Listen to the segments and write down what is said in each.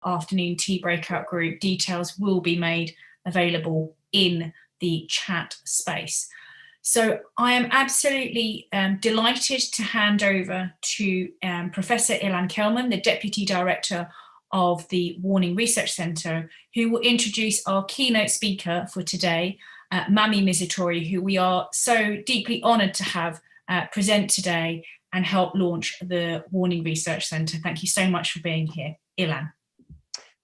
afternoon tea breakout group. Details will be made available in the chat space. So I am absolutely delighted to hand over to Professor Ilan Kelman, the Deputy Director of the Warning Research Centre, who will introduce our keynote speaker for today, Mami Mizutori, who we are so deeply honoured to have present today and help launch the Warning Research Centre. Thank you so much for being here. Ilan.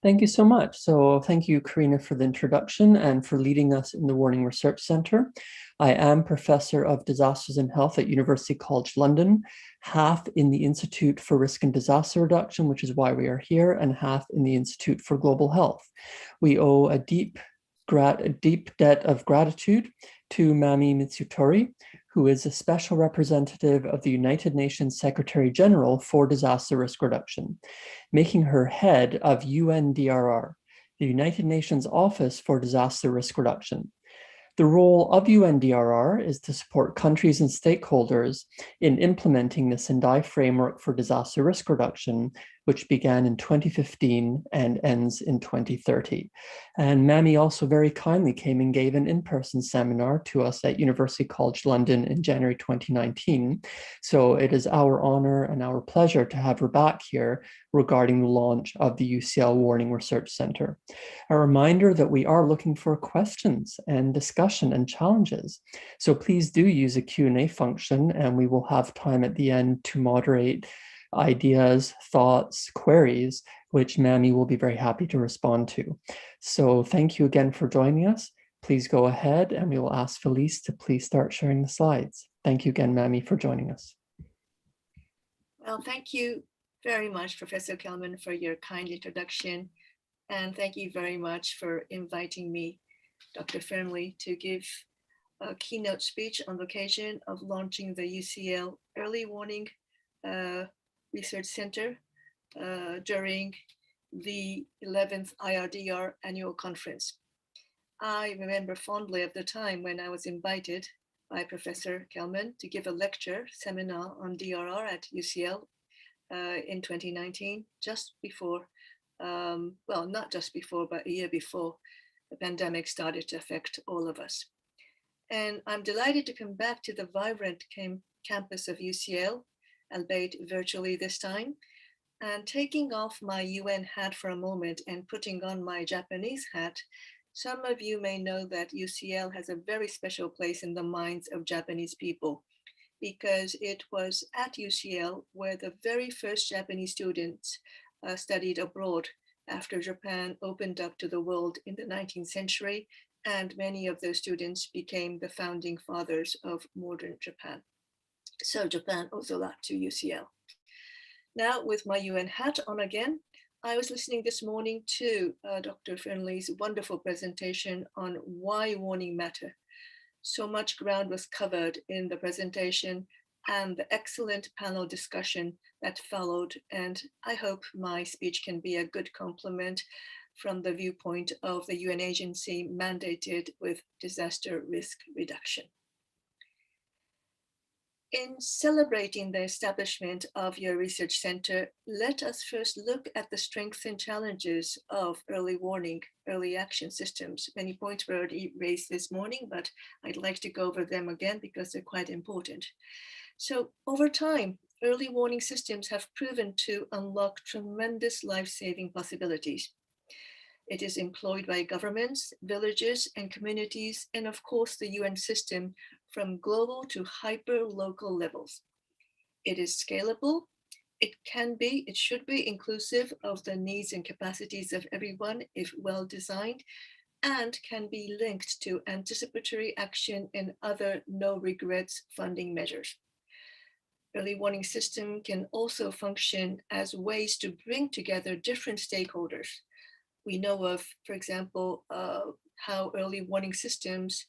Thank you so much. So thank you, Karina, for the introduction and for leading us in the Warning Research Centre. I am Professor of Disasters and Health at University College London, half in the Institute for Risk and Disaster Reduction, which is why we are here, and half in the Institute for Global Health. We owe a deep debt of gratitude to Mami Mizutori, who is a special representative of the United Nations Secretary General for Disaster Risk Reduction, making her head of UNDRR, the United Nations Office for Disaster Risk Reduction. The role of UNDRR is to support countries and stakeholders in implementing the Sendai Framework for Disaster Risk Reduction, which began in 2015 and ends in 2030. And Mami also very kindly came and gave an in-person seminar to us at University College London in January 2019. So it is our honor and our pleasure to have her back here regarding the launch of the UCL Warning Research Centre. A reminder that we are looking for questions and discussion and challenges. So please do use a Q&A function, and we will have time at the end to moderate ideas, thoughts, queries, which Mami will be very happy to respond to. So thank you again for joining us. Please go ahead and we will ask Felice to please start sharing the slides. Thank you again, Mami, for joining us. Well, thank you very much, Professor Kelman, for your kind introduction. And thank you very much for inviting me, Dr. Fernley, to give a keynote speech on the occasion of launching the UCL Early Warning Research Center during the 11th IRDR annual conference. I remember fondly of the time when I was invited by Professor Kelman to give a lecture seminar on DRR at UCL in 2019, just before, well, not just before, but a year before the pandemic started to affect all of us. And I'm delighted to come back to the vibrant campus of UCL, albeit virtually this time, and taking off my UN hat for a moment and putting on my Japanese hat. Some of you may know that UCL has a very special place in the minds of Japanese people, because it was at UCL where the very first Japanese students studied abroad after Japan opened up to the world in the 19th century, and many of those students became the founding fathers of modern Japan. So Japan owes a lot to UCL. Now, with my UN hat on again, I was listening this morning to Dr. Fernley's wonderful presentation on why warning matter. So much ground was covered in the presentation and the excellent panel discussion that followed. And I hope my speech can be a good complement from the viewpoint of the UN agency mandated with disaster risk reduction. In celebrating the establishment of your research center, let us first look at the strengths and challenges of early warning, early action systems. Many points were already raised this morning, but I'd like to go over them again because they're quite important. So over time, early warning systems have proven to unlock tremendous life-saving possibilities. It is employed by governments, villages, and communities, and of course the UN system from global to hyper-local levels. It is scalable. It should be inclusive of the needs and capacities of everyone if well designed, and can be linked to anticipatory action and other no regrets funding measures. Early warning system can also function as ways to bring together different stakeholders. We know of, for example, how early warning systems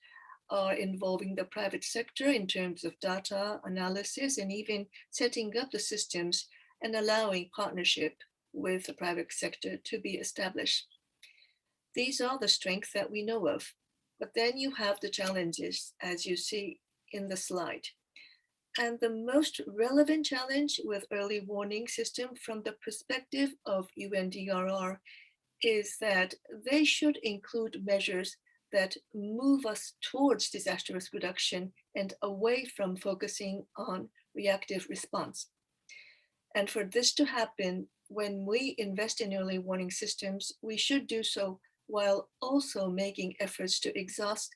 are involving the private sector in terms of data analysis and even setting up the systems and allowing partnership with the private sector to be established. These are the strengths that we know of, but then you have the challenges as you see in the slide. And the most relevant challenge with early warning system from the perspective of UNDRR is that they should include measures that move us towards disaster risk reduction and away from focusing on reactive response. And for this to happen, when we invest in early warning systems, we should do so while also making efforts to exhaust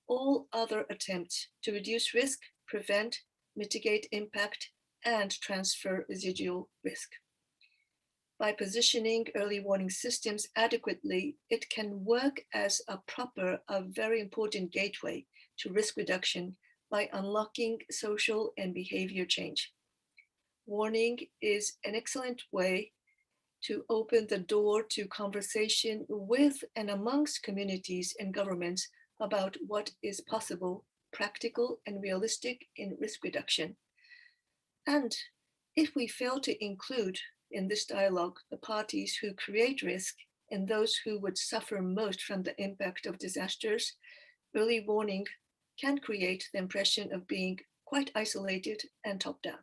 all other attempts to reduce risk, prevent, mitigate impact, and transfer residual risk. By positioning early warning systems adequately, it can work as a very important gateway to risk reduction by unlocking social and behavior change. Warning is an excellent way to open the door to conversation with and amongst communities and governments about what is possible, practical, and realistic in risk reduction. And if we fail to include in this dialogue the parties who create risk and those who would suffer most from the impact of disasters, early warning can create the impression of being quite isolated and top-down.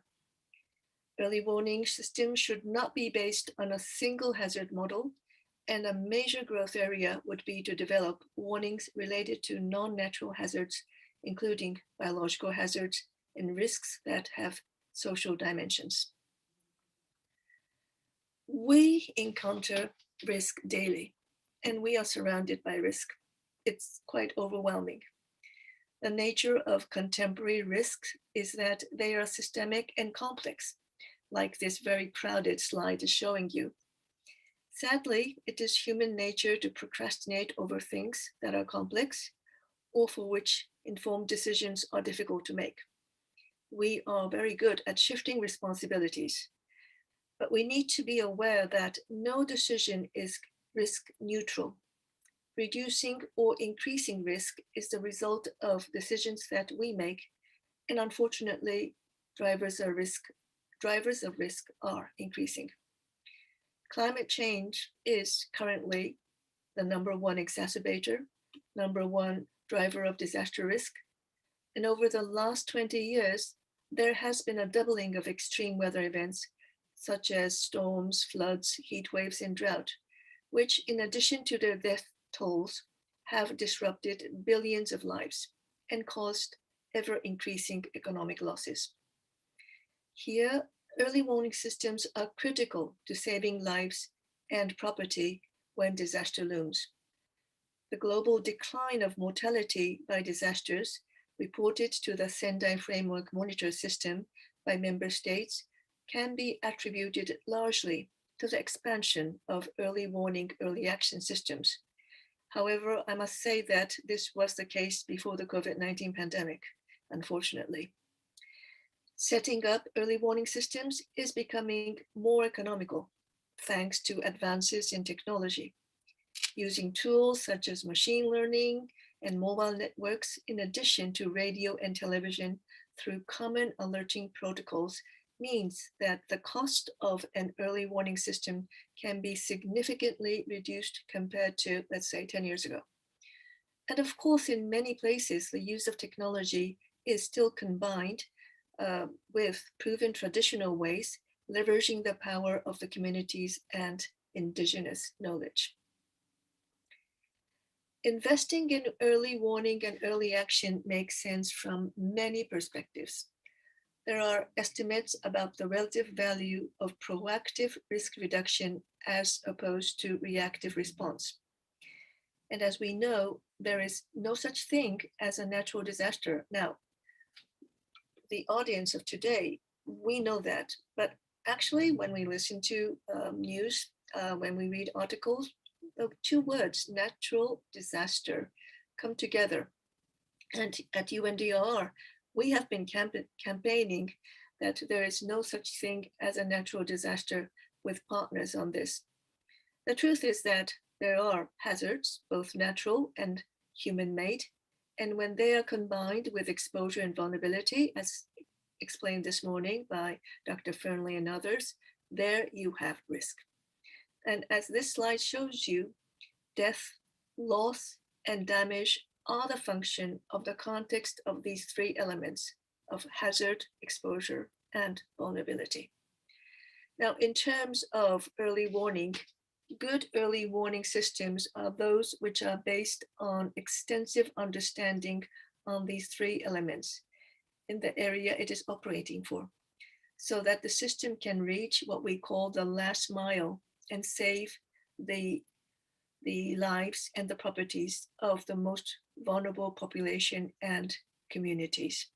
Early warning systems should not be based on a single hazard model, and a major growth area would be to develop warnings related to non-natural hazards, including biological hazards and risks that have social dimensions. We encounter risk daily, and we are surrounded by risk. It's quite overwhelming. The nature of contemporary risks is that they are systemic and complex, like this very crowded slide is showing you. Sadly, it is human nature to procrastinate over things that are complex or for which informed decisions are difficult to make. We are very good at shifting responsibilities, but we need to be aware that no decision is risk neutral. Reducing or increasing risk is the result of decisions that we make, and unfortunately, drivers of risk are increasing. Climate change is currently the #1 exacerbator, #1 driver of disaster risk. And over the last 20 years, there has been a doubling of extreme weather events, such as storms, floods, heat waves, and drought, which, in addition to their death tolls, have disrupted billions of lives and caused ever-increasing economic losses. Here, early warning systems are critical to saving lives and property when disaster looms. The global decline of mortality by disasters reported to the Sendai Framework Monitor System by member states can be attributed largely to the expansion of early warning, early action systems. However, I must say that this was the case before the COVID-19 pandemic, unfortunately. Setting up early warning systems is becoming more economical thanks to advances in technology. Using tools such as machine learning and mobile networks, in addition to radio and television through common alerting protocols, means that the cost of an early warning system can be significantly reduced compared to, let's say, 10 years ago. And of course, in many places, the use of technology is still combined with proven traditional ways, leveraging the power of the communities and indigenous knowledge. Investing in early warning and early action makes sense from many perspectives. There are estimates about the relative value of proactive risk reduction as opposed to reactive response. And as we know, there is no such thing as a natural disaster. Now, the audience of today, we know that, but actually when we listen to news, when we read articles, the two words, natural disaster, come together. And at UNDRR, we have been campaigning that there is no such thing as a natural disaster with partners on this. The truth is that there are hazards, both natural and human-made, and when they are combined with exposure and vulnerability, as explained this morning by Dr. Fernley and others, there you have risk. And as this slide shows you, death, loss, and damage are the function of the context of these three elements of hazard, exposure, and vulnerability. Now, in terms of early warning, good early warning systems are those which are based on extensive understanding on these three elements in the area it is operating for, so that the system can reach what we call the last mile and save the lives and the properties of the most vulnerable population and communities.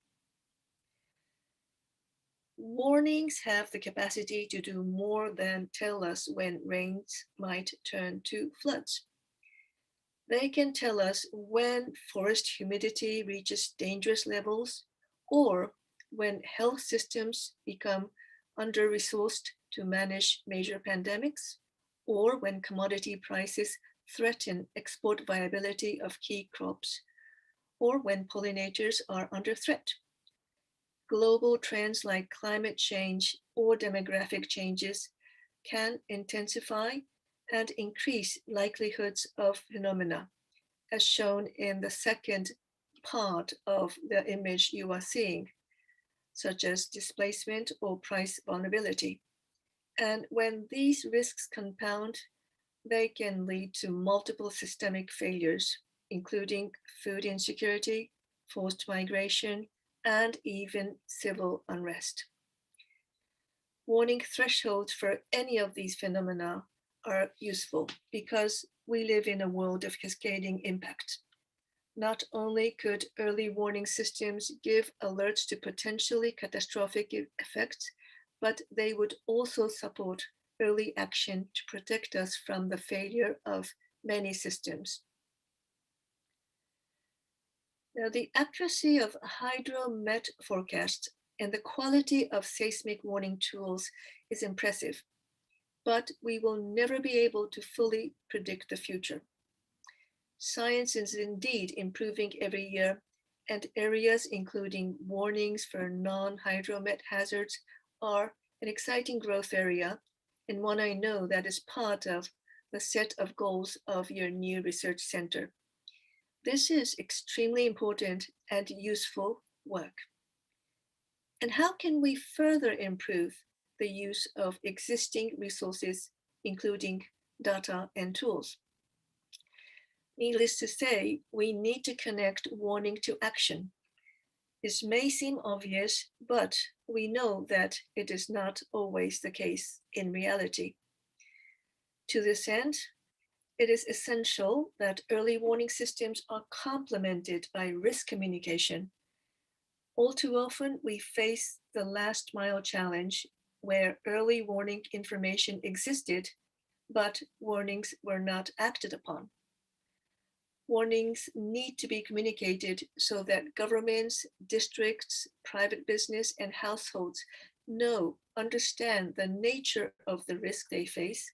Warnings have the capacity to do more than tell us when rains might turn to floods. They can tell us when forest humidity reaches dangerous levels, or when health systems become under-resourced to manage major pandemics, or when commodity prices threaten export viability of key crops, or when pollinators are under threat. Global trends like climate change or demographic changes can intensify and increase likelihoods of phenomena, as shown in the second part of the image you are seeing, such as displacement or price vulnerability. And when these risks compound, they can lead to multiple systemic failures, including food insecurity, forced migration, and even civil unrest. Warning thresholds for any of these phenomena are useful because we live in a world of cascading impact. Not only could early warning systems give alerts to potentially catastrophic effects, but they would also support early action to protect us from the failure of many systems. Now, the accuracy of hydromet forecasts and the quality of seismic warning tools is impressive, but we will never be able to fully predict the future. Science is indeed improving every year, and areas including warnings for non-hydromet hazards are an exciting growth area, and one I know that is part of the set of goals of your new research center. This is extremely important and useful work. And how can we further improve the use of existing resources, including data and tools? Needless to say, we need to connect warning to action. This may seem obvious, but we know that it is not always the case in reality. To this end, it is essential that early warning systems are complemented by risk communication. All too often, we face the last mile challenge where early warning information existed, but warnings were not acted upon. Warnings need to be communicated so that governments, districts, private business, and households understand the nature of the risk they face,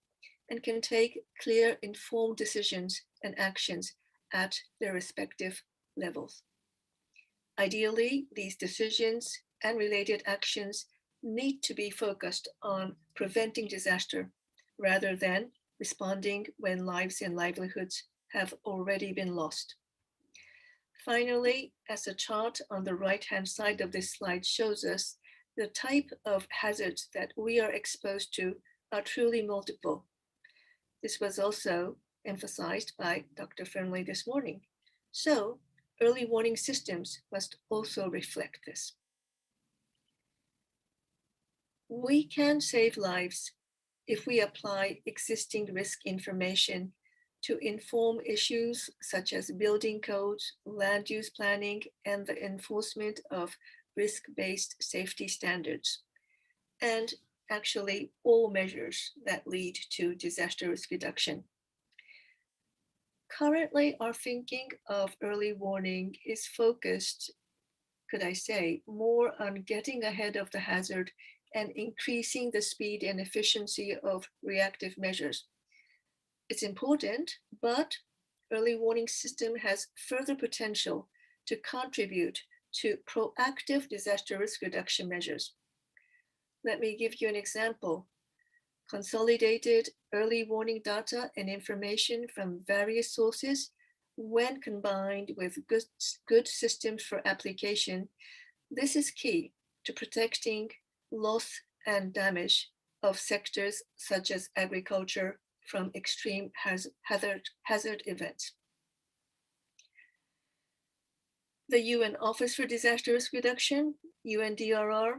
and can take clear, informed decisions and actions at their respective levels. Ideally, these decisions and related actions need to be focused on preventing disaster rather than responding when lives and livelihoods have already been lost. Finally, as the chart on the right-hand side of this slide shows us, the type of hazards that we are exposed to are truly multiple. This was also emphasized by Dr. Fernley this morning. So, early warning systems must also reflect this. We can save lives if we apply existing risk information to inform issues such as building codes, land use planning, and the enforcement of risk-based safety standards, and actually all measures that lead to disaster risk reduction. Currently, our thinking of early warning is focused, could I say, more on getting ahead of the hazard and increasing the speed and efficiency of reactive measures. It's important, but early warning system has further potential to contribute to proactive disaster risk reduction measures. Let me give you an example. Consolidated early warning data and information from various sources, when combined with good systems for application, This is key to protecting loss and damage of sectors such as agriculture from extreme hazard events. The UN Office for Disaster Risk Reduction, UNDRR,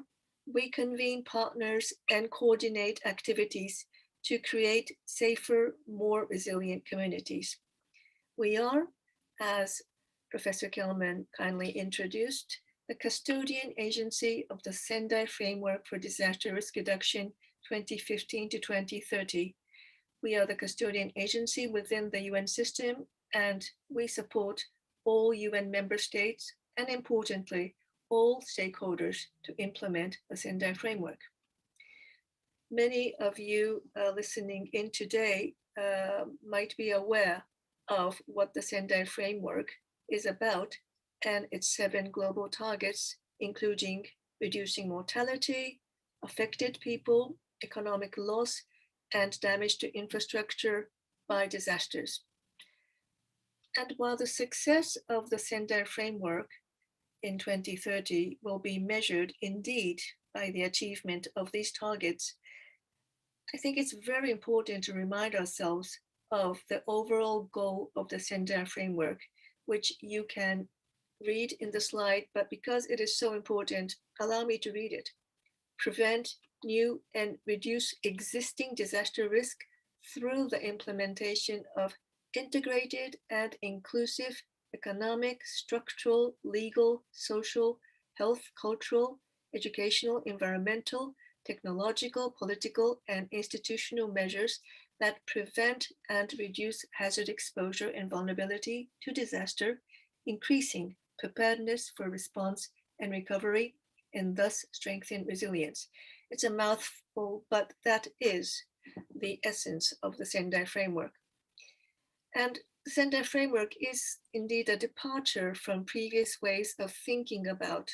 we convene partners and coordinate activities to create safer, more resilient communities. We are, as Professor Kelman kindly introduced, the custodian agency of the Sendai Framework for Disaster Risk Reduction 2015 to 2030. We are the custodian agency within the UN system, and we support all UN member states and, importantly, all stakeholders to implement the Sendai Framework. Many of you listening in today might be aware of what the Sendai Framework is about and its 7 global targets, including reducing mortality, affected people, economic loss, and damage to infrastructure by disasters. And while the success of the Sendai Framework in 2030 will be measured indeed by the achievement of these targets, I think it's very important to remind ourselves of the overall goal of the Sendai Framework, which you can read in the slide, but because it is so important, allow me to read it. Prevent new and reduce existing disaster risk through the implementation of integrated and inclusive economic, structural, legal, social, health, cultural, educational, environmental, technological, political, and institutional measures that prevent and reduce hazard exposure and vulnerability to disaster, increasing preparedness for response and recovery, and thus strengthen resilience. It's a mouthful, but that is the essence of the Sendai Framework. And the Sendai Framework is indeed a departure from previous ways of thinking about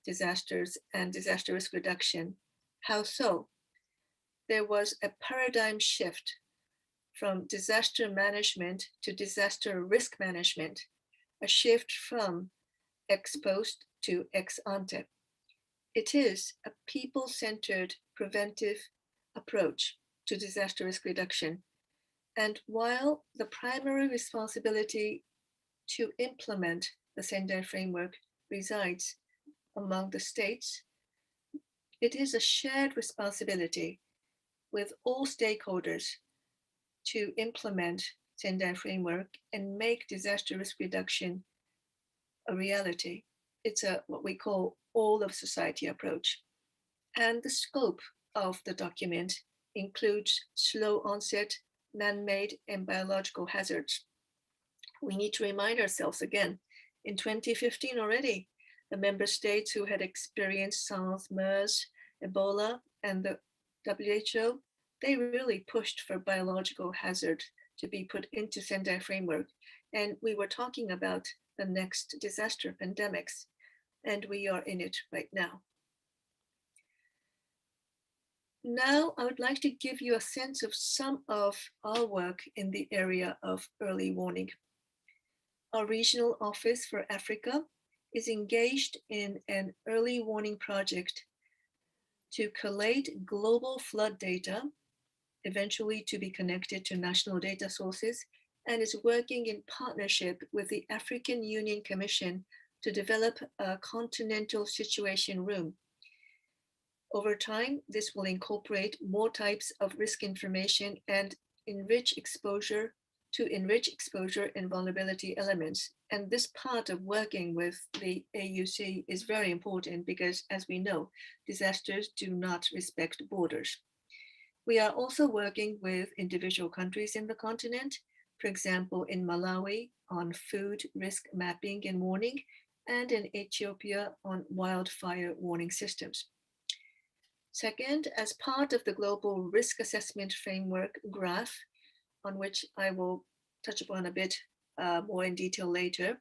disasters and disaster risk reduction. How so? There was a paradigm shift from disaster management to disaster risk management, a shift from ex post to ex ante. It is a people-centered preventive approach to disaster risk reduction. And while the primary responsibility to implement the Sendai Framework resides among the states, it is a shared responsibility with all stakeholders to implement Sendai Framework and make disaster risk reduction a reality. It's a what we call all of society approach. And the scope of the document includes slow onset, man-made, and biological hazards. We need to remind ourselves again, in 2015 already, the member states who had experienced SARS, MERS, Ebola, and the WHO, they really pushed for biological hazard to be put into Sendai Framework. And we were talking about the next disaster pandemics, and we are in it right now. Now, I would like to give you a sense of some of our work in the area of early warning. Our regional office for Africa is engaged in an early warning project to collate global flood data, eventually to be connected to national data sources, and is working in partnership with the African Union Commission to develop a continental situation room. Over time, this will incorporate more types of risk information and enrich exposure and vulnerability elements. And this part of working with the AUC is very important because, as we know, disasters do not respect borders. We are also working with individual countries in the continent, for example, in Malawi on food risk mapping and warning, and in Ethiopia on wildfire warning systems. Second, as part of the Global Risk Assessment Framework graph, on which I will touch upon a bit more in detail later,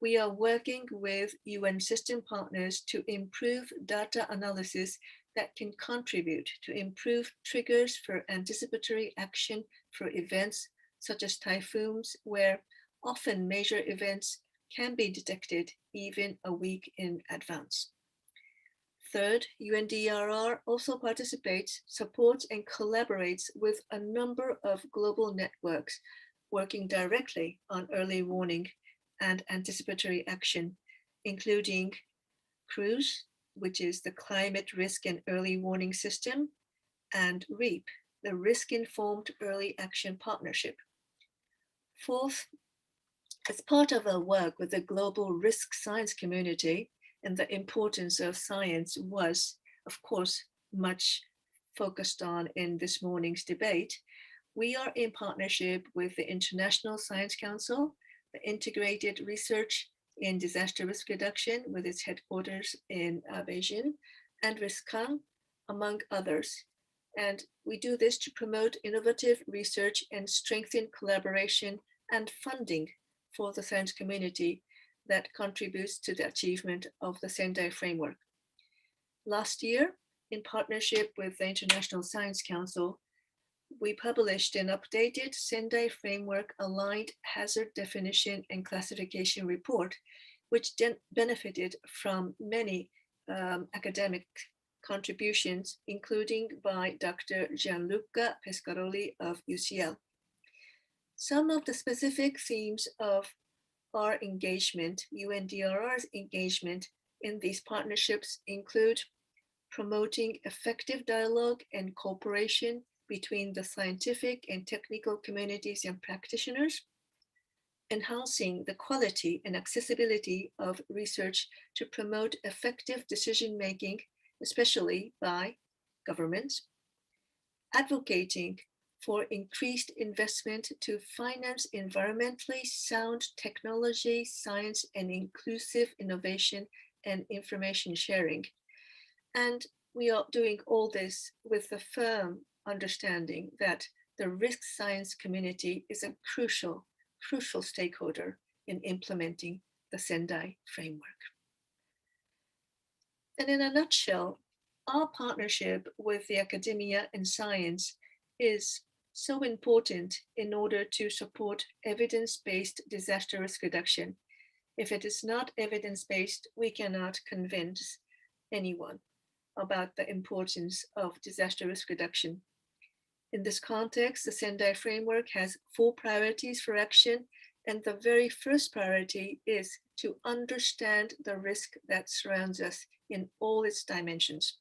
we are working with UN system partners to improve data analysis that can contribute to improve triggers for anticipatory action for events such as typhoons, where often major events can be detected even a week in advance. Third, UNDRR also participates, supports, and collaborates with a number of global networks working directly on early warning and anticipatory action, including CRUISE, which is the Climate Risk and Early Warning System, and REAP, the Risk-Informed Early Action Partnership. Fourth, as part of our work with the global risk science community, and the importance of science was, of course, much focused on in this morning's debate, we are in partnership with the International Science Council, the Integrated Research in Disaster Risk Reduction with its headquarters in Beijing, and RISCAN, among others. And we do this to promote innovative research and strengthen collaboration and funding for the science community that contributes to the achievement of the Sendai framework. Last year, in partnership with the International Science Council, we published an updated Sendai framework aligned hazard definition and classification report, which benefited from many academic contributions, including by Dr. Gianluca Pescaroli of UCL. Some of the specific themes of our engagement, UNDRR's engagement in these partnerships include promoting effective dialogue and cooperation between the scientific and technical communities and practitioners, enhancing the quality and accessibility of research to promote effective decision-making, especially by governments, advocating for increased investment to finance environmentally sound technology, science, and inclusive innovation and information sharing. And we are doing all this with the firm understanding that the risk science community is a crucial stakeholder in implementing the Sendai framework. And in a nutshell, our partnership with the academia and science is so important in order to support evidence-based disaster risk reduction. If it is not evidence-based, we cannot convince anyone about the importance of disaster risk reduction. In this context, the Sendai framework has 4 priorities for action, and the very first priority is to understand the risk that surrounds us in all its dimensions.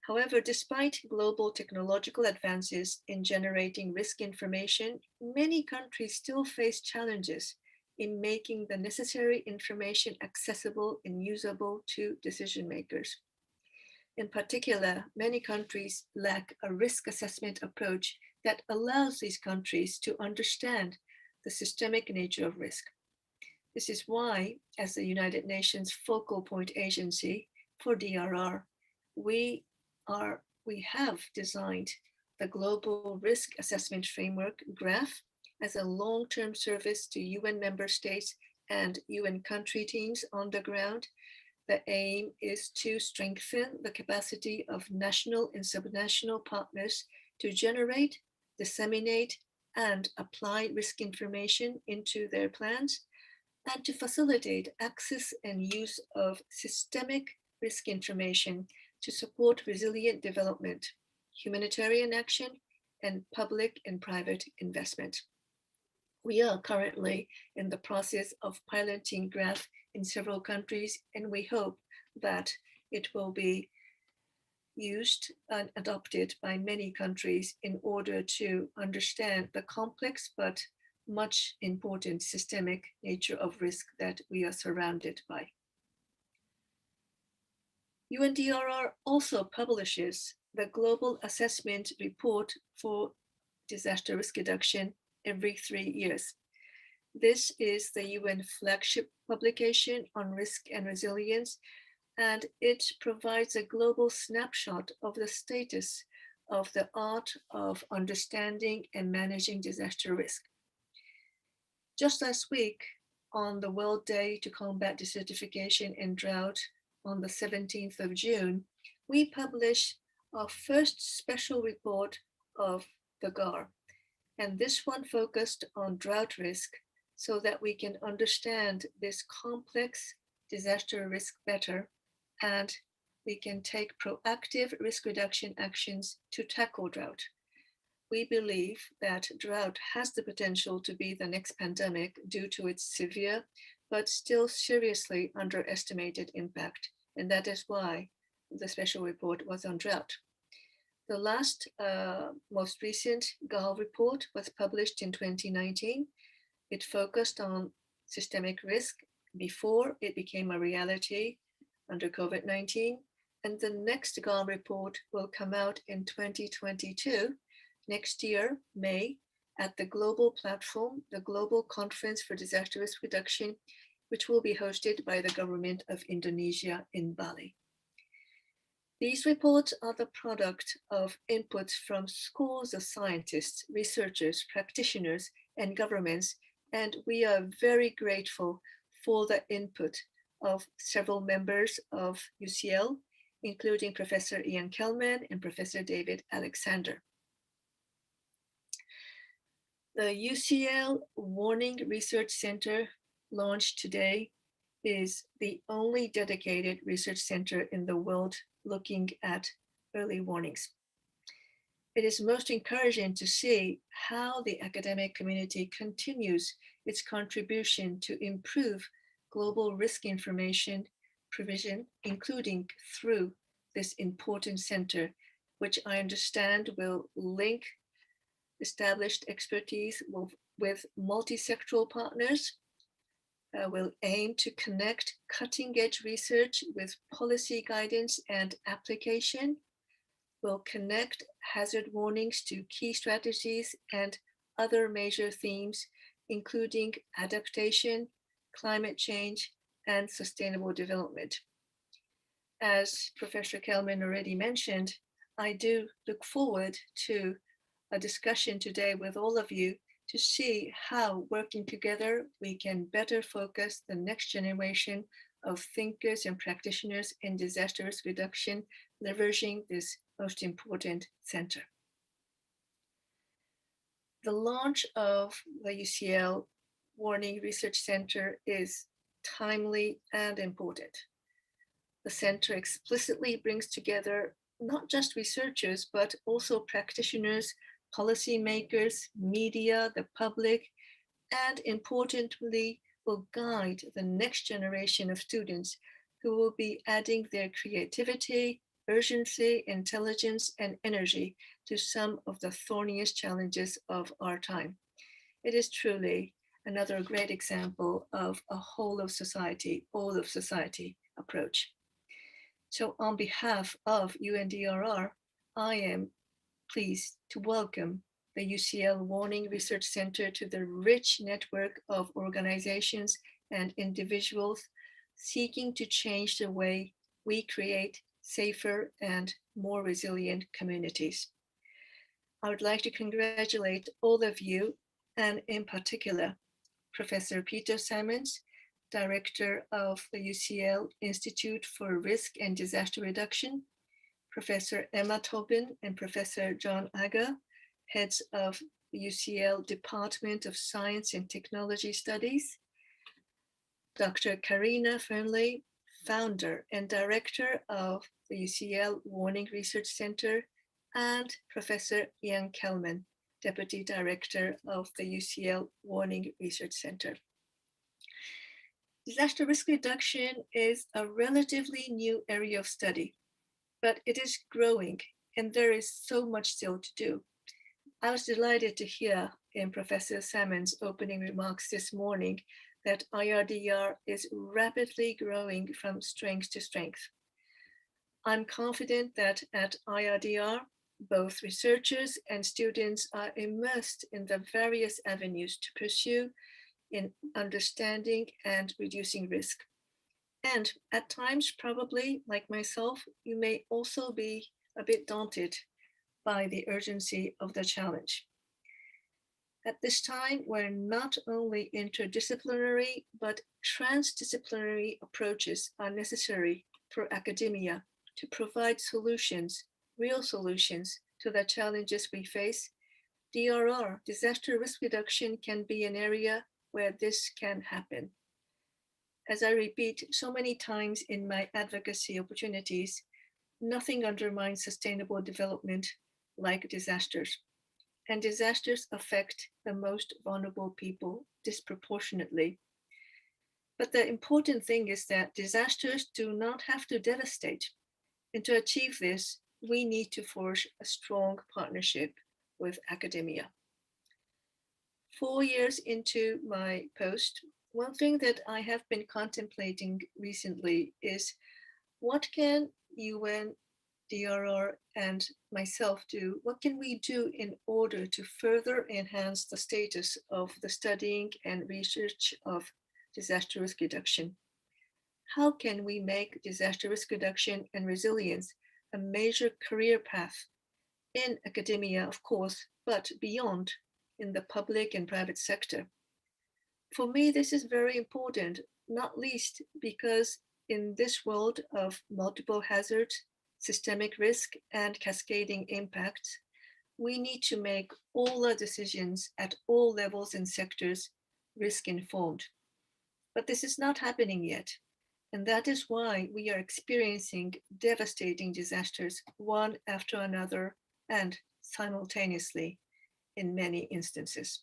However, despite global technological advances in generating risk information, many countries still face challenges in making the necessary information accessible and usable to decision makers. In particular, many countries lack a risk assessment approach that allows these countries to understand the systemic nature of risk. This is why, as the United Nations focal point agency for DRR, we have designed the Global Risk Assessment Framework, GRAF, as a long-term service to UN member states and UN country teams on the ground. The aim is to strengthen the capacity of national and subnational partners to generate, disseminate, and apply risk information into their plans, and to facilitate access and use of systemic risk information to support resilient development, humanitarian action, and public and private investment. We are currently in the process of piloting GRAF in several countries, and we hope that it will be used and adopted by many countries in order to understand the complex but much important systemic nature of risk that we are surrounded by. UNDRR also publishes the Global Assessment Report for Disaster Risk Reduction every 3 years. This is the UN flagship publication on risk and resilience, and it provides a global snapshot of the status of the art of understanding and managing disaster risk. Just last week, on the World Day to Combat Desertification and Drought on the 17th of June, we published our first special report of the GAR. And this one focused on drought risk so that we can understand this complex disaster risk better and we can take proactive risk reduction actions to tackle drought. We believe that drought has the potential to be the next pandemic due to its severe, but still seriously underestimated impact. And that is why the special report was on drought. The last, most recent GAL report was published in 2019. It focused on systemic risk before it became a reality under COVID-19. And the next GAL report will come out in 2022, next year, May, at the global platform, the Global Conference for Disaster Risk Reduction, which will be hosted by the government of Indonesia in Bali. These reports are the product of inputs from schools of scientists, researchers, practitioners, and governments, and we are very grateful for the input of several members of UCL, including Professor Ian Kelman and Professor David Alexander. The UCL Warning Research Center launched today is the only dedicated research center in the world looking at early warnings. It is most encouraging to see how the academic community continues its contribution to improve global risk information provision, including through this important center, which I understand will link established expertise with multi-sectoral partners, will aim to connect cutting-edge research with policy guidance and application, will connect hazard warnings to key strategies and other major themes, including adaptation, climate change, and sustainable development. As Professor Kelman already mentioned, I do look forward to a discussion today with all of you to see how, working together, we can better focus the next generation of thinkers and practitioners in disaster risk reduction, leveraging this most important center. The launch of the UCL Warning Research Center is timely and important. The center explicitly brings together not just researchers, but also practitioners, policymakers, media, the public, and importantly, will guide the next generation of students who will be adding their creativity, urgency, intelligence, and energy to some of the thorniest challenges of our time. It is truly another great example of a whole of society, all of society approach. So on behalf of UNDRR, I am pleased to welcome the UCL Warning Research Center to the rich network of organizations and individuals seeking to change the way we create safer and more resilient communities. I would like to congratulate all of you, and in particular, Professor Peter Salmons, Director of the UCL Institute for Risk and Disaster Reduction, Professor Emma Tobin and Professor John Aga, heads of the UCL Department of Science and Technology Studies, Dr. Karina Fernley, founder and director of the UCL Warning Research Center, and Professor Ian Kelman, Deputy Director of the UCL Warning Research Center. Disaster risk reduction is a relatively new area of study, but it is growing and there is so much still to do. I was delighted to hear in Professor Salmon's opening remarks this morning that IRDR is rapidly growing from strength to strength. I'm confident that at IRDR, both researchers and students are immersed in the various avenues to pursue in understanding and reducing risk. And at times, probably like myself, you may also be a bit daunted by the urgency of the challenge. At this time, where not only interdisciplinary, but transdisciplinary approaches are necessary for academia to provide solutions, real solutions to the challenges we face, DRR, disaster risk reduction, can be an area where this can happen. As I repeat so many times in my advocacy opportunities, nothing undermines sustainable development like disasters. And disasters affect the most vulnerable people disproportionately. But the important thing is that disasters do not have to devastate. And to achieve this, we need to forge a strong partnership with academia. 4 years into my post, one thing that I have been contemplating recently is what can UNDRR and myself do? What can we do in order to further enhance the status of the studying and research of disaster risk reduction? How can we make disaster risk reduction and resilience a major career path in academia, of course, but beyond in the public and private sector? For me, this is very important, not least because in this world of multiple hazards, systemic risk, and cascading impacts, we need to make all our decisions at all levels and sectors risk informed. But this is not happening yet. And that is why we are experiencing devastating disasters one after another and simultaneously in many instances.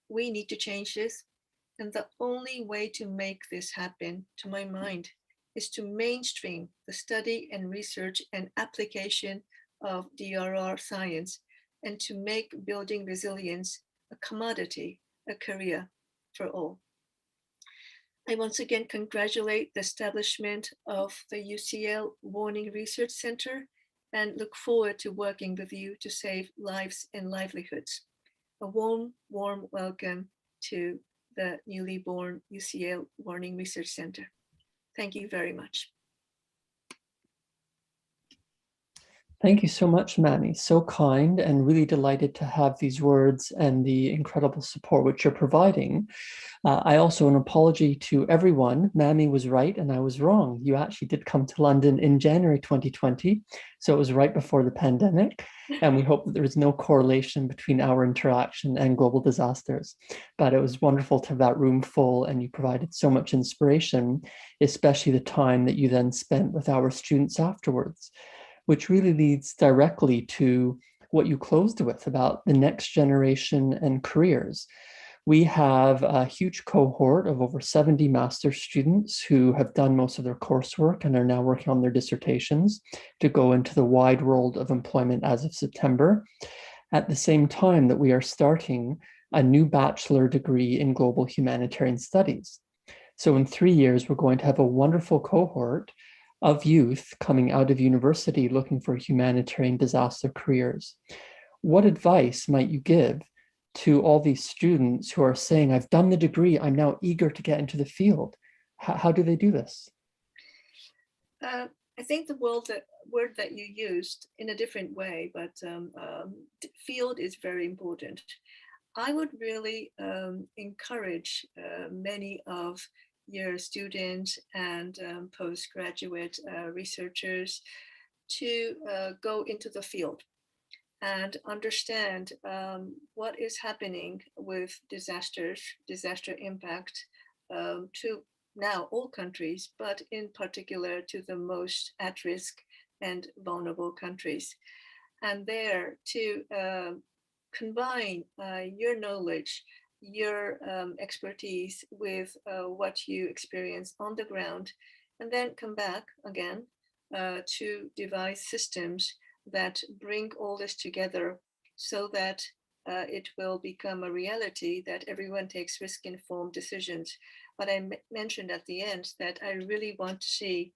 We need to change this. And the only way to make this happen, to my mind, is to mainstream the study and research and application of DRR science and to make building resilience a commodity, a career for all. I once again congratulate the establishment of the UCL Warning Research Center and look forward to working with you to save lives and livelihoods. A warm, warm welcome to the newly born UCL Warning Research Center. Thank you very much. Thank you so much, Mami. So kind, and really delighted to have these words and the incredible support which you're providing. I also an apology to everyone. Mami was right and I was wrong. You actually did come to London in January 2020, so it was right before the pandemic. And we hope that there is no correlation between our interaction and global disasters. But it was wonderful to have that room full, and you provided so much inspiration, especially the time that you then spent with our students afterwards, which really leads directly to what you closed with about the next generation and careers. We have a huge cohort of over 70 master's students who have done most of their coursework and are now working on their dissertations to go into the wide world of employment as of September, at the same time that we are starting a new bachelor degree in global humanitarian studies. So in 3 years, we're going to have a wonderful cohort of youth coming out of university looking for humanitarian disaster careers. What advice might you give to all these students who are saying, I've done the degree, I'm now eager to get into the field? How do they do this? I think the word that you used in a different way, but field is very important. I would really encourage many of your students and postgraduate researchers to go into the field and understand what is happening with disaster impact to now all countries, but in particular to the most at risk and vulnerable countries. And there to combine your knowledge, your expertise with what you experience on the ground, and then come back again to devise systems that bring all this together so that it will become a reality that everyone takes risk-informed decisions. But I mentioned at the end that I really want to see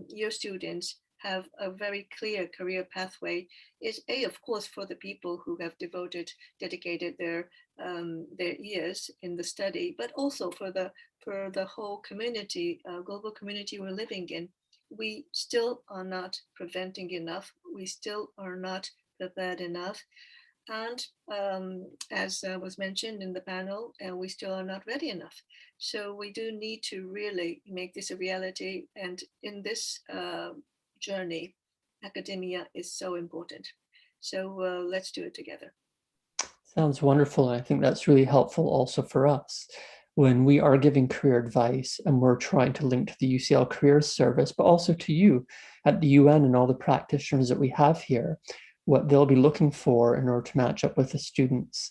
your students have a very clear career pathway. Is of course, for the people who have dedicated their years in the study, but also for the whole community, global community we're living in. We still are not preventing enough. We still are not prepared enough. And as was mentioned in the panel, we still are not ready enough. So we do need to really make this a reality. And in this journey, academia is so important. So let's do it together. Sounds wonderful. And I think that's really helpful also for us. when we are giving career advice and we're trying to link to the UCL Careers Service, but also to you at the UN and all the practitioners that we have here, what they'll be looking for in order to match up with the students.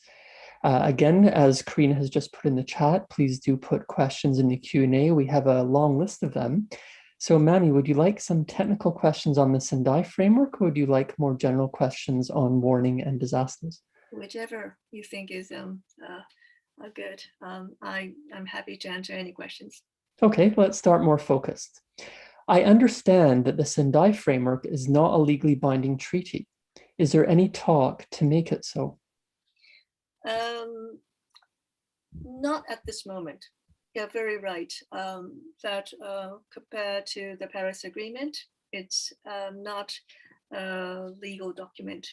Again, as Karina has just put in the chat, please do put questions in the Q&A. We have a long list of them. So Mami, would you like some technical questions on the Sendai framework, or would you like more general questions on warning and disasters? Whichever you think is good. I'm happy to answer any questions. Okay, let's start more focused. I understand that the Sendai framework is not a legally binding treaty. Is there any talk to make it so? Not at this moment. Yeah, very right. That compared to the Paris Agreement, it's not a legal document.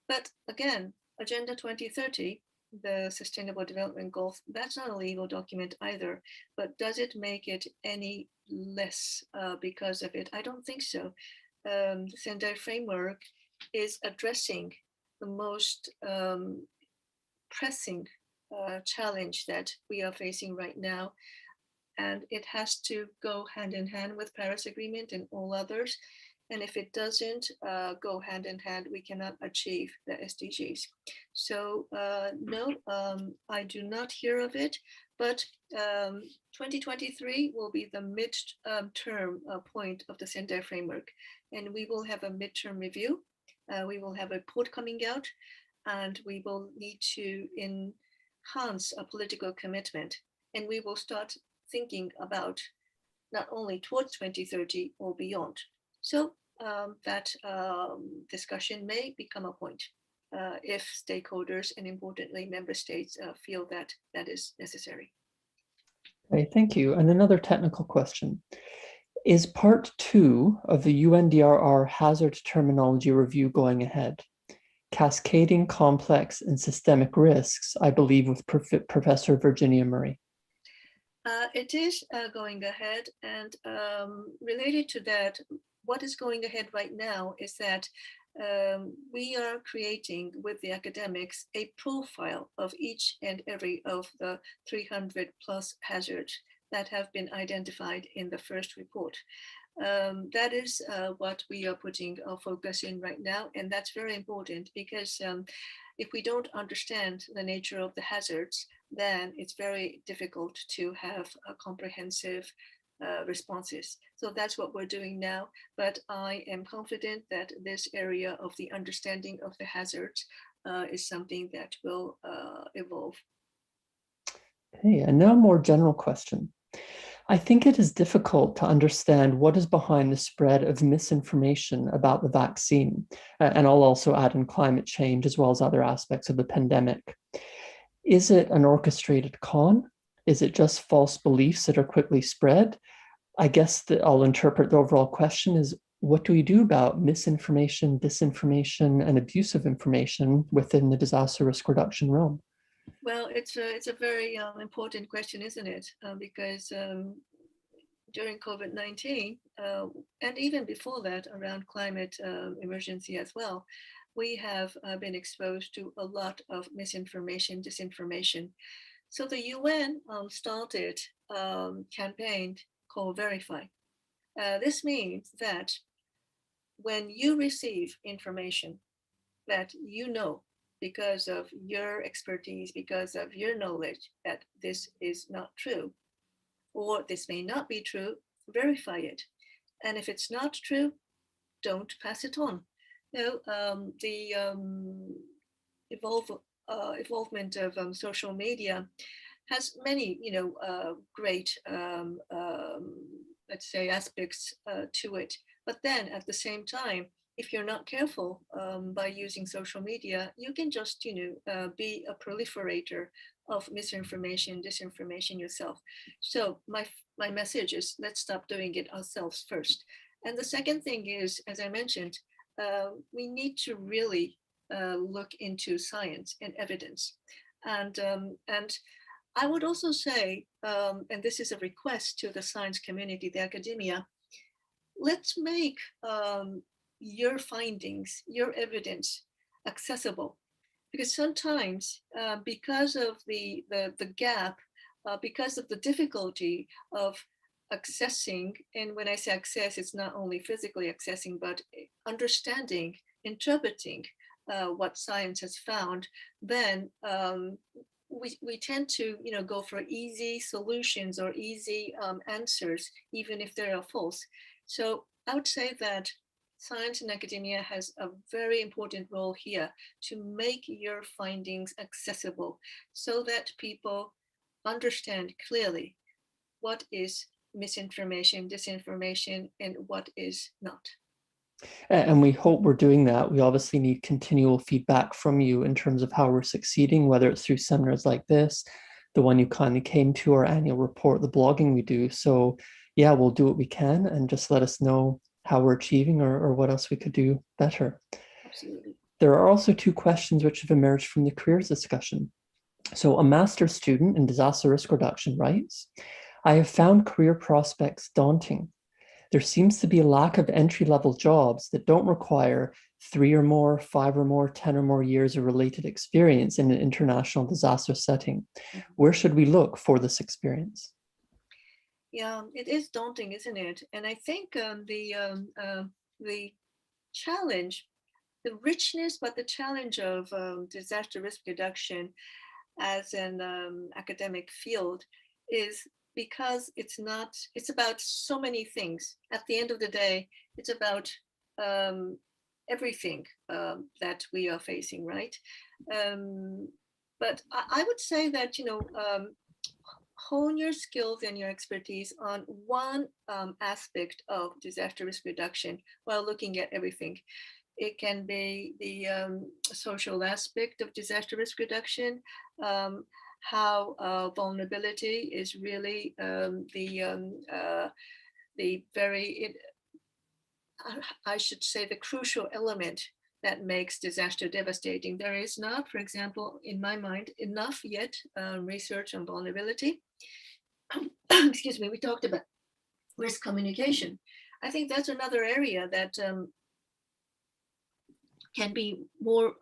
But again, Agenda 2030, the Sustainable Development Goals, that's not a legal document either. But does it make it any less because of it? I don't think so. The Sendai framework is addressing the most pressing challenge that we are facing right now. And it has to go hand in hand with Paris Agreement and all others. And if it doesn't go hand in hand, we cannot achieve the SDGs. So no, I do not hear of it, but 2023 will be the mid-term point of the Sendai framework. And we will have a midterm review. We will have a report coming out, and we will need to enhance a political commitment. And we will start thinking about not only towards 2030 or beyond. So that discussion may become a point if stakeholders and importantly member states feel that that is necessary. Okay, thank you. And another technical question. Is part 2 of the UNDRR hazard terminology review going ahead? Cascading, complex, and systemic risks, I believe, with Professor Virginia Murray. It is going ahead, and related to that, what is going ahead right now is that we are creating with the academics a profile of each and every of the 300 plus hazards that have been identified in the first report. That is what we are putting our focus in right now, and that's very important because if we don't understand the nature of the hazards, then it's very difficult to have a comprehensive responses. So that's what we're doing now, but I am confident that this area of the understanding of the hazards is something that will evolve. Okay, and now a more general question. I think it is difficult to understand what is behind the spread of misinformation about the vaccine, and I'll also add in climate change as well as other aspects of the pandemic. Is it an orchestrated con? Is it just false beliefs that are quickly spread? I guess that I'll interpret the overall question is, what do we do about misinformation, disinformation, and abuse of information within the disaster risk reduction realm? Well, it's a very important question, isn't it? Because during COVID-19, and even before that, around climate emergency as well, we have been exposed to a lot of misinformation, disinformation. So the UN started a campaign called Verify. This means that when you receive information that you know because of your expertise, because of your knowledge that this is not true, or this may not be true, verify it. And if it's not true, don't pass it on. You know, the evolvement of social media has many, great, let's say, aspects to it. But then at the same time, if you're not careful by using social media, you can just, be a proliferator of misinformation, disinformation yourself. So my message is, let's stop doing it ourselves first. And the second thing is, as I mentioned, we need to really look into science and evidence. And I would also say, and this is a request to the science community, the academia, let's make your findings, your evidence accessible. Because sometimes, because of the gap because of the difficulty of accessing, and when I say access, it's not only physically accessing, but understanding, interpreting what science has found, then we tend to go for easy solutions or easy answers, even if they are false. So I would say that science and academia has a very important role here to make your findings accessible so that people understand clearly what is misinformation, disinformation, and what is not. And we hope we're doing that. We obviously need continual feedback from you in terms of how we're succeeding, whether it's through seminars like this, the one you kindly came to, our annual report, the blogging we do. So yeah, we'll do what we can and just let us know how we're achieving or what else we could do better. Absolutely. There are also two questions which have emerged from the careers discussion. So a master's student in disaster risk reduction writes, I have found career prospects daunting. There seems to be a lack of entry-level jobs that don't require 3 or more, 5 or more, 10 or more years of related experience in an international disaster setting. Where should we look for this experience? Yeah, it is daunting, isn't it? And I think the challenge, the richness, but the challenge of disaster risk reduction as an academic field is because it's about so many things. At the end of the day, it's about everything that we are facing, right? But I would say that, hone your skills and your expertise on one aspect of disaster risk reduction while looking at everything. It can be the social aspect of disaster risk reduction, how vulnerability is really the very, I should say, the crucial element that makes disaster devastating. There is not, for example, in my mind, enough yet research on vulnerability. Excuse me, we talked about risk communication. I think that's another area that can be more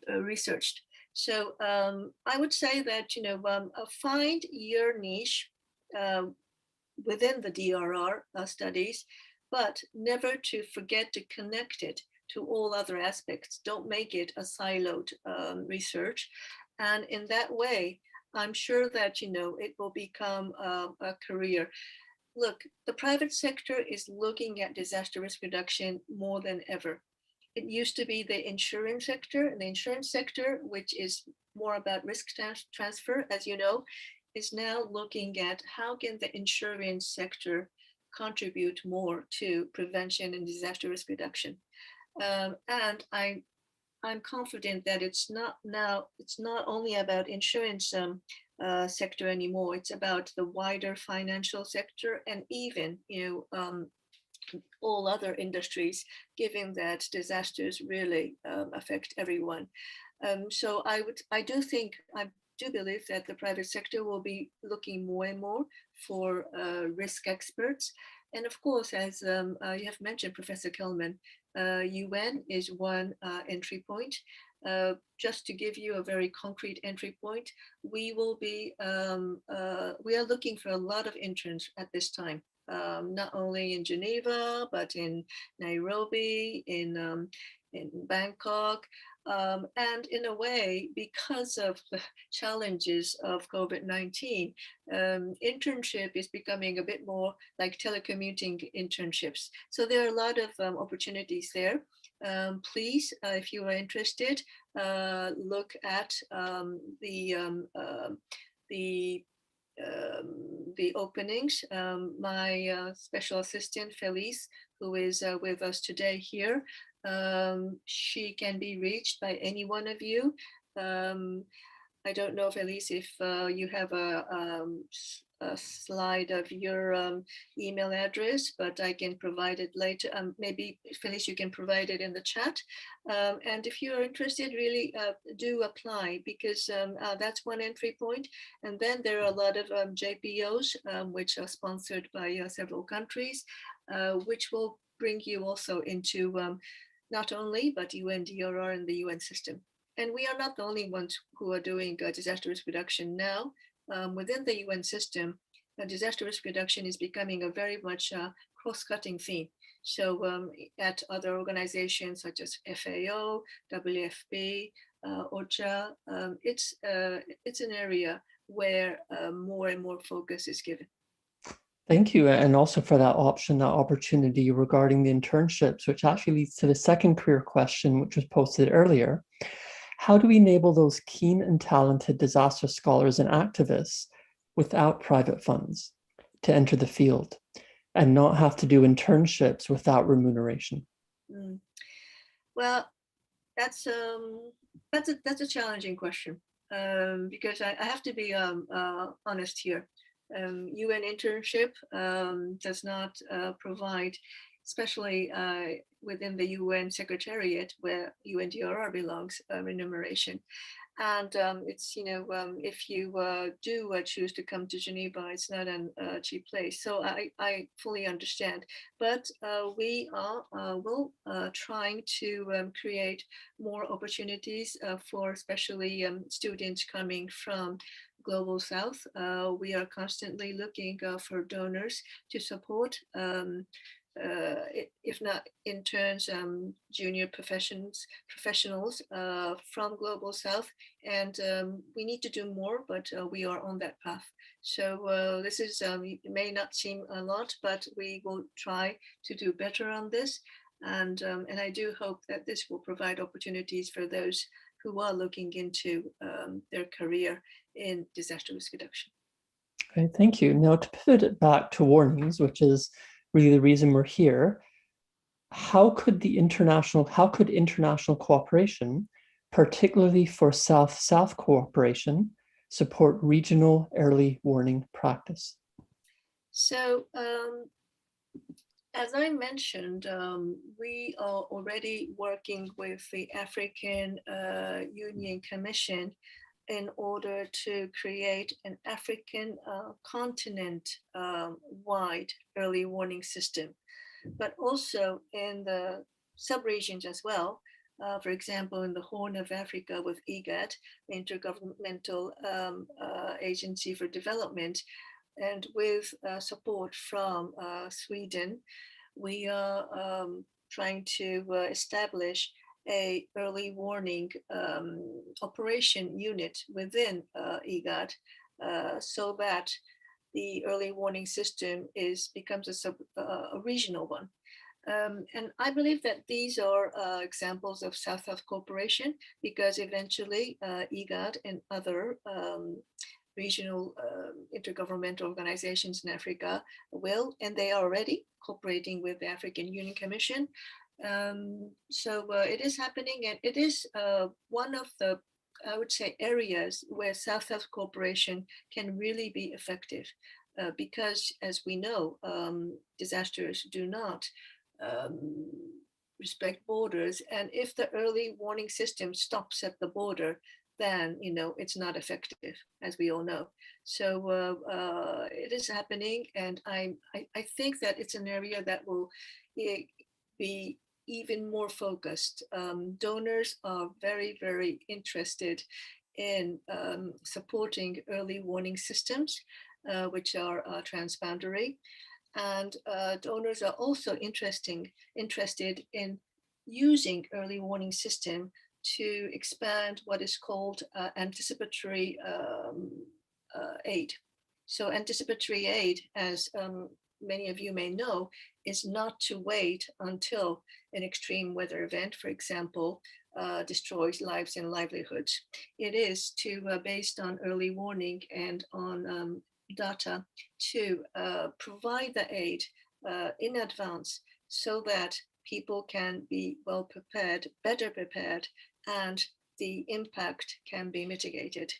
researched. So I would say that, find your niche within the DRR studies, but never to forget to connect it to all other aspects. Don't make it a siloed research. And in that way, I'm sure that, it will become a career. Look, the private sector is looking at disaster risk reduction more than ever. It used to be the insurance sector, and the insurance sector, which is more about risk transfer, as you know, is now looking at how can the insurance sector contribute more to prevention and disaster risk reduction. And I'm confident that it's not only about insurance sector anymore. It's about the wider financial sector and even, all other industries, given that disasters really affect everyone. So I do believe that the private sector will be looking more and more for risk experts. And of course, as you have mentioned, Professor Kelman, UN is one entry point. Just to give you a very concrete entry point, we are looking for a lot of interns at this time. Not only in Geneva, but in Nairobi, in Bangkok. And in a way, because of the challenges of COVID-19, internship is becoming a bit more like telecommuting internships. So there are a lot of opportunities there. Please, if you are interested, look at the openings. My special assistant, Felice, who is with us today here, she can be reached by any one of you. I don't know, Felice, if you have a slide of your email address, but I can provide it later. Maybe, Felice, you can provide it in the chat. And if you're interested, really do apply, because that's one entry point. And then there are a lot of JPOs, which are sponsored by several countries, which will bring you also into not only, but UNDRR and the UN system. And we are not the only ones who are doing disaster risk reduction now. within the UN system, disaster risk reduction is becoming a very much cross-cutting theme. So at other organizations such as FAO, WFP, OCHA, it's an area where more and more focus is given. Thank you. And also for that option, that opportunity regarding the internships, which actually leads to the second career question, which was posted earlier. How do we enable those keen and talented disaster scholars and activists without private funds to enter the field and not have to do internships without remuneration? Well, that's a challenging question because I have to be honest here. UN internship does not provide, especially within the UN Secretariat where UNDRR belongs, remuneration. And it's, if you do choose to come to Geneva, it's not a cheap place. So I fully understand. But we will trying to create more opportunities for especially students coming from Global South. We are constantly looking for donors to support if not interns, junior professionals from Global South. And we need to do more, but we are on that path. So this is, it may not seem a lot, but we will try to do better on this. And I do hope that this will provide opportunities for those who are looking into their career in disaster risk reduction. Okay, thank you. Now to pivot it back to warnings, which is really the reason we're here, how could international cooperation, particularly for South-South cooperation, support regional early warning practice? So, as I mentioned, we are already working with the African Union Commission in order to create an African continent-wide early warning system, but also in the sub-regions as well. For example, in the Horn of Africa with IGAD, the Intergovernmental Agency for Development, and with support from Sweden, we are trying to establish a early warning operation unit within IGAD so that the early warning system becomes a regional one. And I believe that these are examples of South-South cooperation, because eventually IGAD and other regional intergovernmental organizations in Africa will, and they are already cooperating with the African Union Commission. So it is happening, and it is one of the, I would say, areas where South-South cooperation can really be effective, because as we know, disasters do not respect borders, and if the early warning system stops at the border, then it's not effective, as we all know. So it is happening, and I think that it's an area that will be even more focused. Donors are very, very interested in supporting early warning systems, which are transboundary. And donors are also interested in using early warning system to expand what is called anticipatory aid. So anticipatory aid, as many of you may know, is not to wait until an extreme weather event, for example, destroys lives and livelihoods. It is to, based on early warning and on data, to provide the aid in advance so that people can be well prepared, better prepared, and the impact can be mitigated.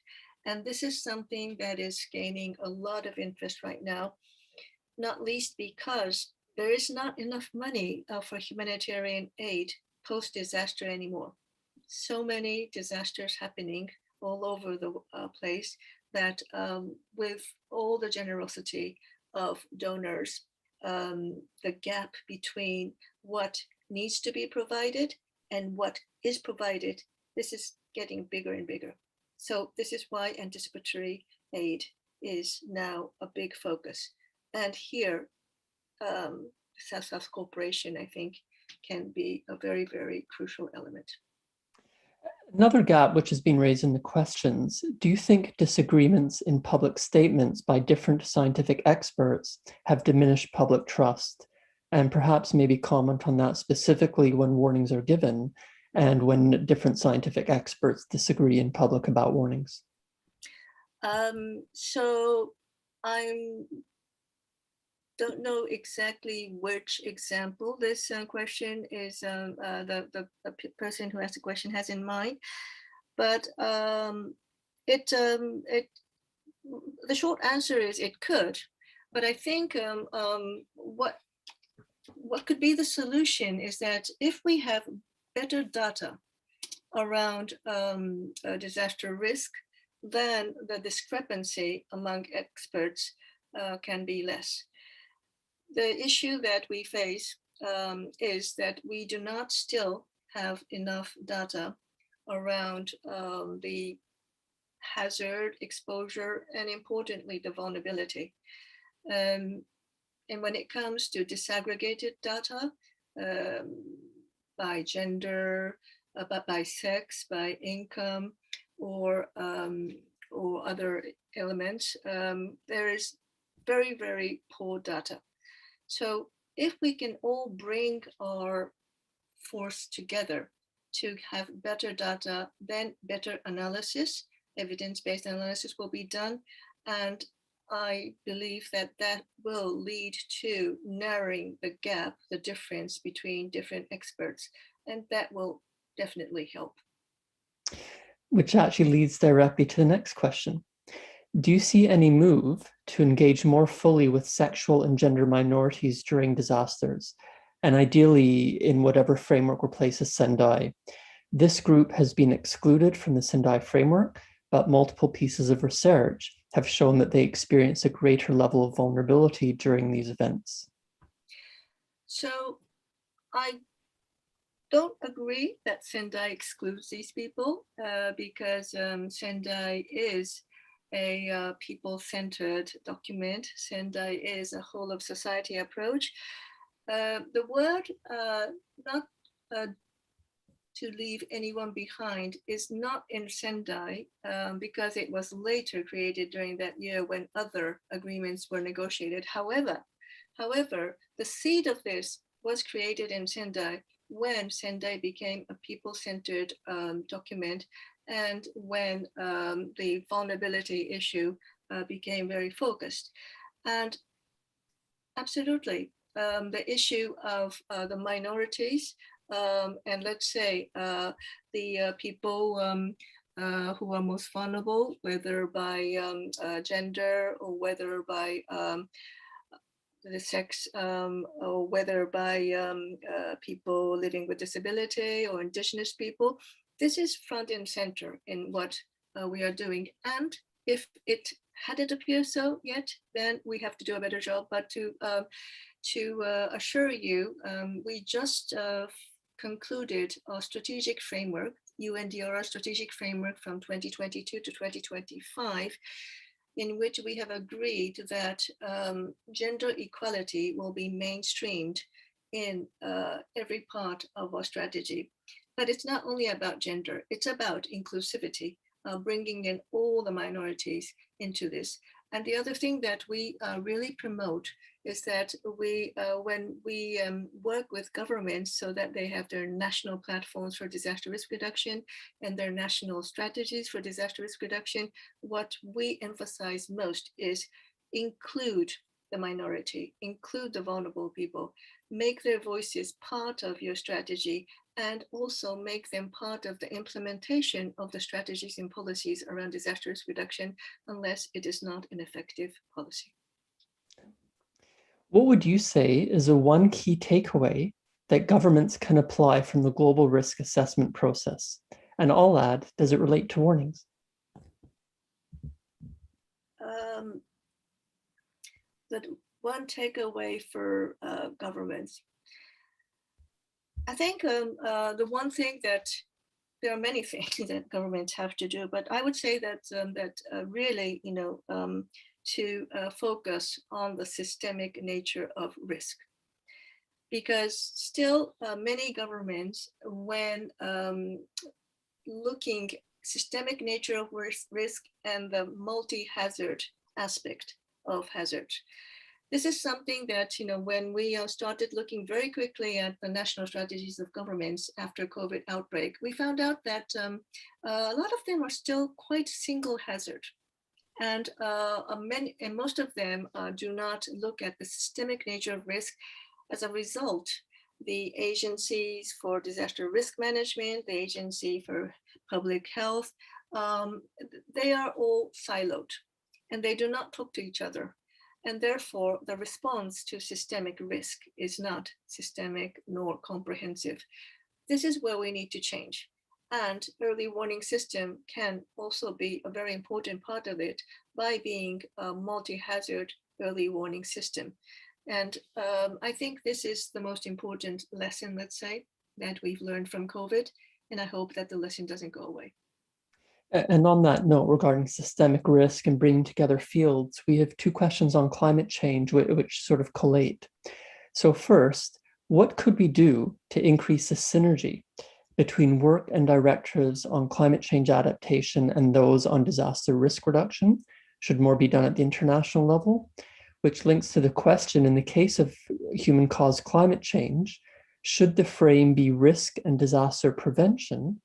And this is something that is gaining a lot of interest right now, not least because there is not enough money for humanitarian aid post-disaster anymore. So many disasters happening all over the place that with all the generosity of donors, the gap between what needs to be provided and what is provided, this is getting bigger and bigger. So this is why anticipatory aid is now a big focus. And here, South-South cooperation, I think, can be a very, very crucial element. Another gap which has been raised in the questions, do you think disagreements in public statements by different scientific experts have diminished public trust? And perhaps maybe comment on that specifically when warnings are given and when different scientific experts disagree in public about warnings. So I don't know exactly which example this question is the person who asked the question has in mind, but the short answer is it could. But I think what could be the solution is that if we have better data around disaster risk, then the discrepancy among experts can be less. The issue that we face is that we do not still have enough data around the hazard, exposure, and importantly, the vulnerability. And when it comes to disaggregated data by gender, by sex, by income, or other elements, there is very, very poor data. So if we can all bring our force together to have better data, then better analysis, evidence-based analysis will be done. And I believe that that will lead to narrowing the gap, the difference between different experts, and that will definitely help. Which actually leads directly to the next question. Do you see any move to engage more fully with sexual and gender minorities during disasters, and ideally in whatever framework replaces Sendai? This group has been excluded from the Sendai framework, but multiple pieces of research have shown that they experience a greater level of vulnerability during these events. So I don't agree that Sendai excludes these people because Sendai is a people-centered document. Sendai is a whole of society approach. The word not to leave anyone behind is not in Sendai because it was later created during that year when other agreements were negotiated. However, the seed of this was created in Sendai when Sendai became a people-centered document and when the vulnerability issue became very focused. And absolutely, the issue of the minorities and let's say the people who are most vulnerable, whether by gender or whether by the sex or whether by people living with disability or indigenous people. This is front and center in what we are doing. And if it hadn't appeared so yet, then we have to do a better job. But to assure you, we just concluded our strategic framework, UNDRR strategic framework from 2022 to 2025, in which we have agreed that gender equality will be mainstreamed in every part of our strategy. But it's not only about gender, it's about inclusivity, bringing in all the minorities into this. And the other thing that we really promote is that when we work with governments so that they have their national platforms for disaster risk reduction and their national strategies for disaster risk reduction, what we emphasize most is include the minority, include the vulnerable people, make their voices part of your strategy, and also make them part of the implementation of the strategies and policies around disaster risk reduction, unless it is not an effective policy. What would you say is a one key takeaway that governments can apply from the global risk assessment process? And I'll add, does it relate to warnings? That one takeaway for governments. I think the one thing that there are many things that governments have to do, but I would say that really, to focus on the systemic nature of risk, because still many governments, when looking systemic nature of risk and the multi-hazard aspect of hazard. This is something that, when we started looking very quickly at the national strategies of governments after COVID outbreak, we found out that a lot of them are still quite single hazard. And most of them do not look at the systemic nature of risk. As a result, the agencies for disaster risk management, the agency for public health, they are all siloed and they do not talk to each other. And therefore, the response to systemic risk is not systemic nor comprehensive. This is where we need to change. And early warning system can also be a very important part of it by being a multi-hazard early warning system. And I think this is the most important lesson, let's say, that we've learned from COVID. And I hope that the lesson doesn't go away. And on that note, regarding systemic risk and bringing together fields, we have two questions on climate change, which sort of collate. So first, what could we do to increase the synergy between work and directives on climate change adaptation and those on disaster risk reduction? Should more be done at the international level? Which links to the question, in the case of human-caused climate change, should the frame be risk and disaster prevention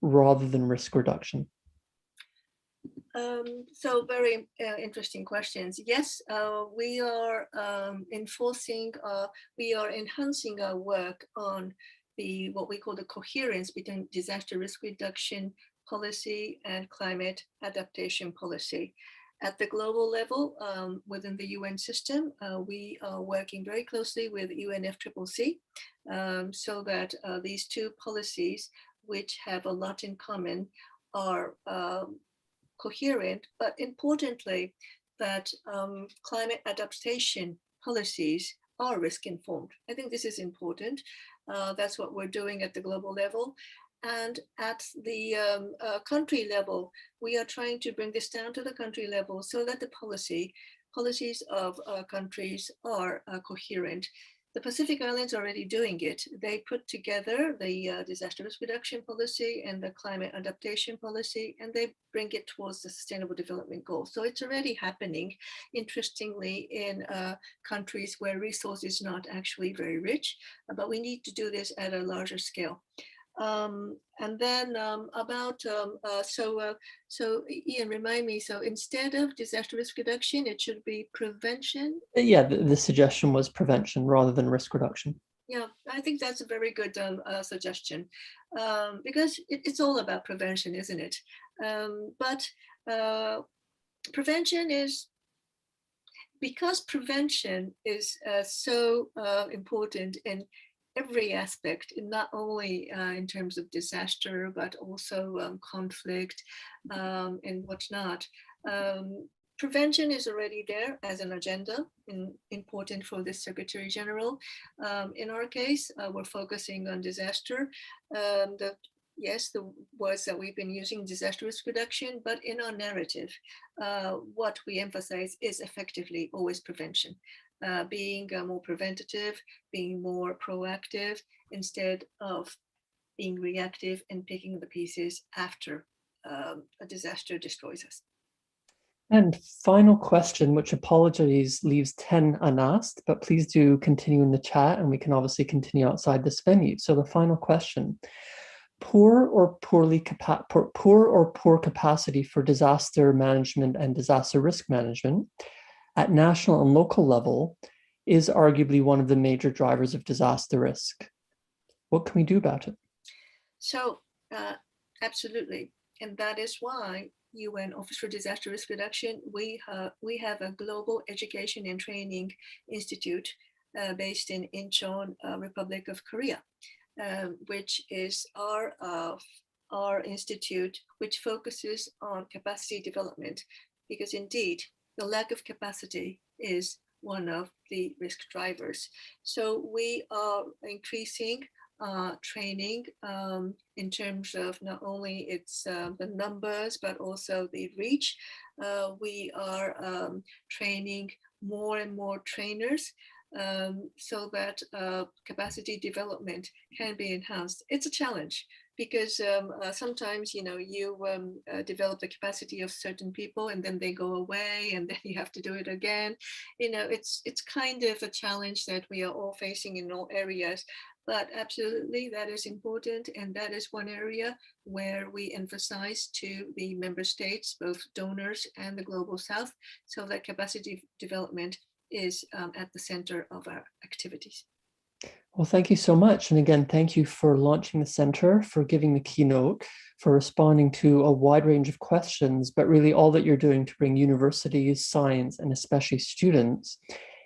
rather than risk reduction? So very interesting questions. Yes, we are we are enhancing our work on what we call the coherence between disaster risk reduction policy and climate adaptation policy. At the global level, within the UN system, we are working very closely with UNFCCC so that these two policies, which have a lot in common, are coherent, but importantly, that climate adaptation policies are risk informed. I think this is important. That's what we're doing at the global level. And at the country level, we are trying to bring this down to the country level so that the policies of countries are coherent. The Pacific Islands are already doing it. They put together the disaster risk reduction policy and the climate adaptation policy, and they bring it towards the Sustainable Development Goals. So it's already happening, interestingly, in countries where resource is not actually very rich, but we need to do this at a larger scale. And then so Ian, remind me, so instead of disaster risk reduction, it should be prevention? Yeah, the suggestion was prevention rather than risk reduction. Yeah, I think that's a very good suggestion, because it's all about prevention, isn't it? But prevention is, because prevention is so important in every aspect, not only in terms of disaster, but also conflict and whatnot. Prevention is already there as an agenda, important for the Secretary General. In our case, we're focusing on disaster. Yes, the words that we've been using, disaster risk reduction, but in our narrative, what we emphasize is effectively always prevention. Being more preventative, being more proactive, instead of being reactive and picking the pieces after a disaster destroys us. And final question, which apologies leaves 10 unasked, but please do continue in the chat and we can obviously continue outside this venue. So the final question, poor or poor capacity for disaster management and disaster risk management at national and local level is arguably one of the major drivers of disaster risk. What can we do about it? So absolutely. And that is why UN Office for Disaster Risk Reduction, we have a global education and training institute based in Incheon, Republic of Korea, which is our institute, which focuses on capacity development, because indeed the lack of capacity is one of the risk drivers. So we are increasing training in terms of not only its the numbers, but also the reach. We are training more and more trainers so that capacity development can be enhanced. It's a challenge because sometimes, you know, you develop the capacity of certain people and then they go away and then you have to do it again. You know, it's kind of a challenge that we are all facing in all areas. But absolutely, that is important. And that is one area where we emphasize to the member states, both donors and the Global South, so that capacity development is at the center of our activities. Well, thank you so much. And again, thank you for launching the center, for giving the keynote, for responding to a wide range of questions, but really all that you're doing to bring universities, science, and especially students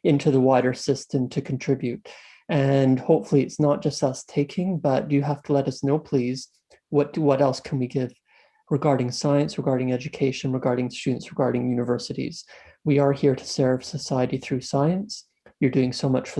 into the wider system to contribute. And hopefully it's not just us taking, but you have to let us know, please, what else can we give regarding science, regarding education, regarding students, regarding universities. We are here to serve society through science. You're doing so much for